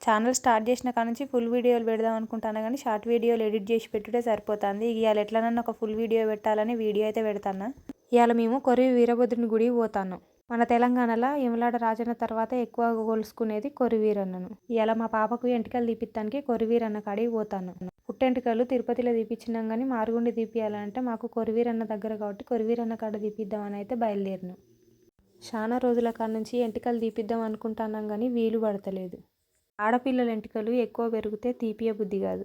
Channel start చేసిన కాడ నుంచి ఫుల్ వీడియోలు పెడదాం అనుకుంటాను కానీ షార్ట్ వీడియోలు ఎడిట్ చేసి పెట్టుడే సరిపోతుంది. ఇవాళ ఎట్లనన్నా ఒక ఫుల్ వీడియో పెట్టాలని వీడియో అయితే పెడతాను. ఇవాళ మేము కొరివి వీరభద్రుని గుడికి పోతాను. మన తెలంగాణలో యమలాడ రాజన్న తర్వాత ఎక్కువ కొలుసుకునేది కొరివీరన్నను. ఇవాళ మా పాపకు ఎంటికలు తీపిస్తానికి కొరివీరన్న కాడికి పోతాను. పుట్టెంటికలు తిరుపతిలో తీపిచ్చినాం కానీ మారుగుండి తీపియాలంటే మాకు కొరివీరన్న దగ్గర కాబట్టి కొరివీరన్న కాడ తీపిద్దామని అయితే బయలుదేరినాం. చాలా రోజుల కాడ నుంచి ఎంటికలు తీపిద్దాం అనుకుంటున్నాం కానీ వీలు పడతలేదు. ఆడపిల్లల ఎంటికలు ఎక్కువ పెరిగితే తీపియ బుద్ధి కాదు.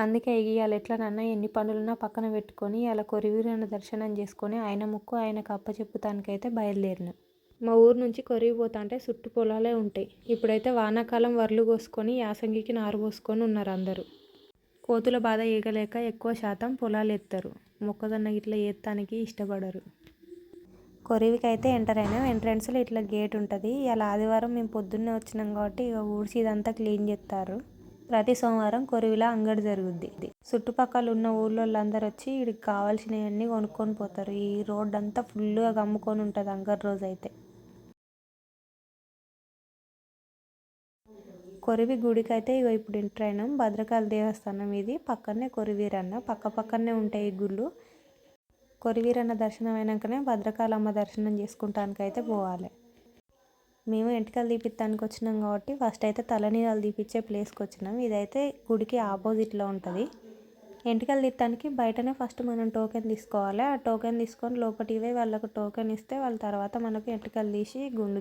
అందుకే ఇవాళ ఎట్లనన్నా ఎన్ని పనులున్నా పక్కన పెట్టుకొని అలా కొరివీరన్న దర్శనం చేసుకొని ఆయన ముక్కు ఆయనకు అప్పచెప్పుతానికైతే బయలుదేరినాం. మా ఊరు నుంచి కొరివి పోతా అంటే చుట్టు పొలాలే ఉంటాయి. ఇప్పుడైతే వానాకాలం వరలు కోసుకొని యాసంగికి నారు పోసుకొని ఉన్నారు అందరూ. కోతుల బాధ ఏగలేక ఎక్కువ శాతం పొలాలు ఎత్తారు. మొక్కజొన్న ఇట్లా ఏత్తానికి ఇష్టపడరు. కొరివికి అయితే ఎంటర్ అయినాం. ఎంట్రన్స్లో ఇట్లా గేట్ ఉంటుంది. ఇలా ఆదివారం మేము పొద్దున్నే వచ్చినాం కాబట్టి ఇక ఊడ్చి ఇదంతా క్లీన్ చేస్తారు. ప్రతి సోమవారం కొరివిలో అంగడి జరుగుద్ది. చుట్టుపక్కల ఉన్న ఊళ్ళోళ్ళందరూ వచ్చి వీడికి కావాల్సినవన్నీ కొనుక్కొని పోతారు. ఈ రోడ్ అంతా ఫుల్గా కమ్ముకొని ఉంటుంది అంగడి రోజు అయితే. కొరివి గుడికి అయితే ఇగో ఇప్పుడు ఎంటర్ అయినాం. భద్రకాళి దేవస్థానం ఇది. పక్కనే కొరివీరన్న పక్కనే ఉంటాయి ఈ గుళ్ళు. కొరివీరన్న దర్శనం అయినాకనే భద్రకాళమ్మ దర్శనం చేసుకుంటానికైతే పోవాలి. మేము ఎంటికలు తీపిస్తానికి వచ్చినాం కాబట్టి ఫస్ట్ అయితే తలనీలాలు తీపిచ్చే ప్లేస్కి వచ్చినాం. ఇదైతే గుడికి ఆపోజిట్లో ఉంటుంది. ఎంటికలు తీస్తానికి బయటనే ఫస్ట్ మనం టోకెన్ తీసుకోవాలి. ఆ టోకెన్ తీసుకొని లోపలికి పోయి వాళ్ళకు టోకెన్ ఇస్తే వాళ్ళ తర్వాత మనకు ఎంటికలు తీసి గుండు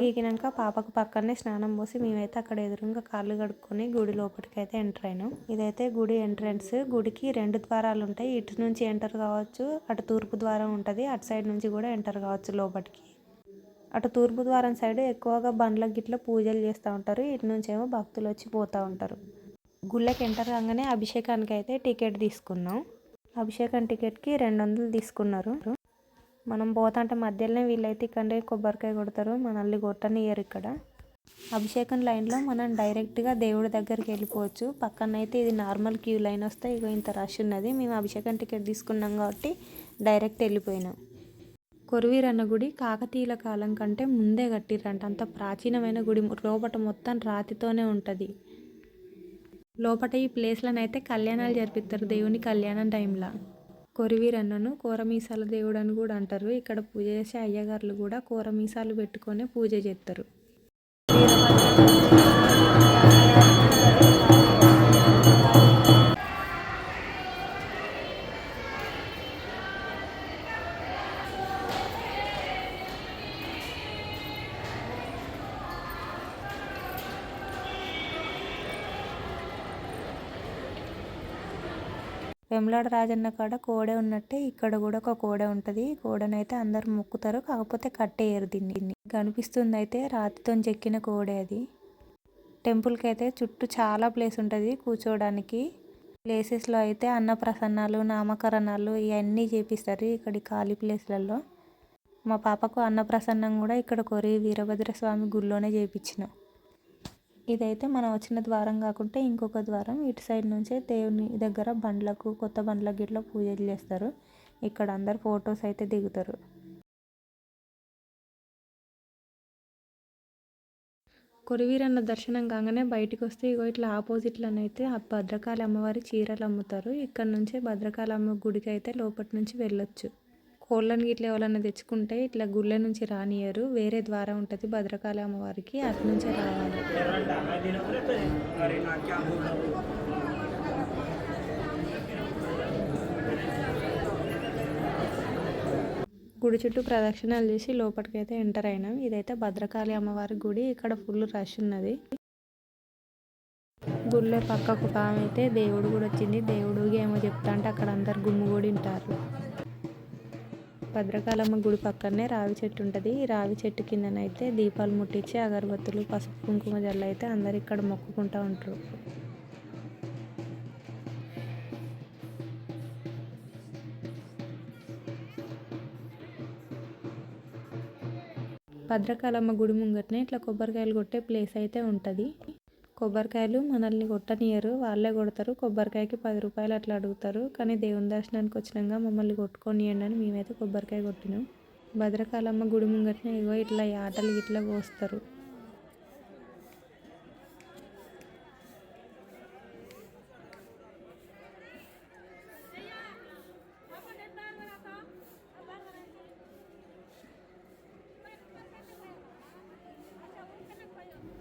గీకినాక పాపకు పక్కనే స్నానం పోసి మేమైతే అక్కడ ఎదురుగా కాళ్ళు కడుక్కొని గుడి లోపలికి అయితే ఎంటర్ అయినాం. ఇదైతే గుడి ఎంట్రన్స్. గుడికి 2 ద్వారాలు ఉంటాయి. ఇటు నుంచి ఎంటర్ కావచ్చు, అటు తూర్పు ద్వారం ఉంటుంది. అటు సైడ్ నుంచి కూడా ఎంటర్ కావచ్చు లోపలికి. అటు తూర్పు ద్వారం సైడ్ ఎక్కువగా బండ్ల గిట్ల పూజలు చేస్తూ ఉంటారు. ఇటు నుంచి ఏమో భక్తులు వచ్చి పోతూ ఉంటారు. గుళ్ళకి ఎంటర్ కాగానే అభిషేకానికి అయితే టికెట్ తీసుకున్నాం. అభిషేకం టికెట్కి 200 తీసుకున్నారు. మనం పోతాంటే మధ్యలోనే వీళ్ళైతే ఇక్కడే కొబ్బరికాయ కొడతారు. మనల్ని కొట్టనియరు ఇక్కడ. అభిషేకం లైన్లో మనం డైరెక్ట్గా దేవుడి దగ్గరికి వెళ్ళిపోవచ్చు. పక్కన అయితే ఇది నార్మల్ క్యూ లైన్ వస్తే ఇగో ఇంత రష్ ఉన్నది. మేము అభిషేకం టికెట్ తీసుకున్నాం కాబట్టి డైరెక్ట్ వెళ్ళిపోయినాం. కొరివీరన్న గుడి కాకతీయుల కాలం కంటే ముందే కట్టిర్రంట. అంత ప్రాచీనమైన గుడి. లోపట మొత్తం రాతితోనే ఉంటుంది. లోపల ఈ ప్లేస్లను అయితే కళ్యాణాలు జరిపిస్తారు దేవుని కళ్యాణం టైంలో. కొరివీరన్నను కోరమీసాల దేవుడు అని కూడా అంటారు. ఇక్కడ పూజ చేసే అయ్యగారులు కూడా కోరమీసాలు పెట్టుకొని పూజ చేస్తారు. వెమ్లాడ రాజన్న కాడ కోడే ఉన్నట్టే ఇక్కడ కూడా ఒక కోడే ఉంటుంది. కోడనైతే అందరు మొక్కుతారు, కాకపోతే కట్టేయరు. దీన్ని కనిపిస్తుంది అయితే రాతితో చెక్కిన కోడే అది. టెంపుల్కి అయితే చుట్టూ చాలా ప్లేస్ ఉంటుంది కూర్చోవడానికి. ప్లేసెస్లో అయితే అన్నప్రసన్నాలు, నామకరణాలు ఇవన్నీ చేపిస్తారు ఇక్కడి ఖాళీ ప్లేస్లలో. మా పాపకు అన్నప్రసన్నం కూడా ఇక్కడ కొరివి వీరభద్రస్వామి గుళ్ళోనే చేయించిన. ఇదైతే మనం వచ్చిన ద్వారం కాకుంటే ఇంకొక ద్వారం. ఇటు సైడ్ నుంచే దేవుని దగ్గర బండ్లకు, కొత్త బండ్లకు గిట్లా పూజలు చేస్తారు. ఇక్కడ అందరు ఫొటోస్ అయితే దిగుతారు. కొరివీరన్న దర్శనం కాగానే బయటకు వస్తే ఇగో ఇట్లా ఆపోజిట్లోనైతే భద్రకాళి అమ్మవారి చీరలు అమ్ముతారు. ఇక్కడ నుంచే భద్రకాళి అమ్మ గుడికి అయితే లోపటి నుంచి వెళ్ళొచ్చు. కోళ్ళని గిట్లా ఎవరన్నా తెచ్చుకుంటే ఇట్లా గుళ్ళ నుంచి రానియరు. వేరే ద్వారం ఉంటుంది భద్రకాళి అమ్మవారికి, అటు నుంచే రావాలి. గుడి చుట్టూ ప్రదక్షిణాలు చేసి లోపలికైతే ఎంటర్ అయినాం. ఇదైతే భద్రకాళి అమ్మవారి గుడి. ఇక్కడ ఫుల్ రష్ ఉన్నది. గుళ్ళే పక్కకు అయితే దేవుడు కూడా వచ్చింది. దేవుడు ఏమో చెప్తా అంటే అక్కడ అందరు గుమ్ము కూడా ఉంటారు. భద్రకాళమ్మ గుడి పక్కనే రావి చెట్టు ఉంటుంది. ఈ రావి చెట్టు కిందనైతే దీపాలు ముట్టించి అగరబత్తులు, పసుపు, కుంకుమ జల్లు అయితే అందరు ఇక్కడ మొక్కుకుంటూ ఉంటారు. భద్రకాళమ్మ గుడి ముంగటనే ఇట్లా కొబ్బరికాయలు కొట్టే ప్లేస్ అయితే ఉంటుంది. కొబ్బరికాయలు మనల్ని కొట్టనియరు, వాళ్ళే కొడతారు. కొబ్బరికాయకి 10 రూపాయలు అట్లా అడుగుతారు. కానీ దేవుని దర్శనానికి వచ్చినాక మమ్మల్ని కొట్టుకొనియండి అని మేమైతే కొబ్బరికాయ కొట్టినాం. భద్రకాళమ్మ గుడి ముంగటనే ఇగో ఇట్లా ఆటలు ఇట్లా పోస్తారు.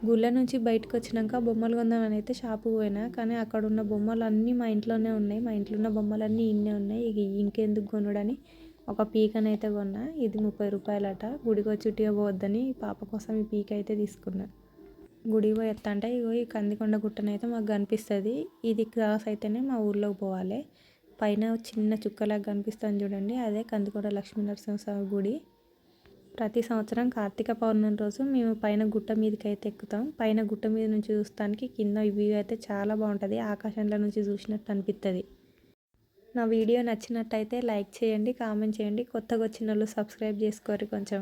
గుళ్ళ నుంచి బయటకు వచ్చినాక బొమ్మలు కొందామని అయితే షాపుకి పోయినా, కానీ అక్కడ ఉన్న బొమ్మలు అన్నీ మా ఇంట్లోనే ఉన్నాయి. మా ఇంట్లో ఉన్న బొమ్మలన్నీ ఇన్నే ఉన్నాయి. ఇక ఇంకెందుకు కొనుడని ఒక పీకనైతే కొన్నా. ఇది 30 రూపాయలట. గుడికి వచ్చి ఉట్టిగా పోవద్దని పాప కోసం ఈ పీక అయితే తీసుకున్నా. గుడికి పోయి అంటే ఇగో ఈ కందికొండ గుట్టనైతే మాకు కనిపిస్తుంది. ఇది క్రాస్ అయితేనే మా ఊర్లోకి పోవాలి. పైన చిన్న చుక్కలాగా కనిపిస్తుంది చూడండి, అదే కందికొండ లక్ష్మీనరసింహస్వామి గుడి. ప్రతి సంవత్సరం కార్తీక పౌర్ణమి రోజు మేము పైన గుట్ట మీదకి అయితే ఎక్కుతాం. పైన గుట్ట మీద నుంచి చూస్తానికి కింద వ్యూ అయితే చాలా బాగుంటుంది. ఆకాశంలో నుంచి చూసినట్టు అనిపిస్తుంది. నా వీడియో నచ్చినట్టయితే లైక్ చేయండి, కామెంట్ చేయండి. కొత్తగా వచ్చిన వాళ్ళు సబ్స్క్రైబ్ చేసుకోరు కొంచెం.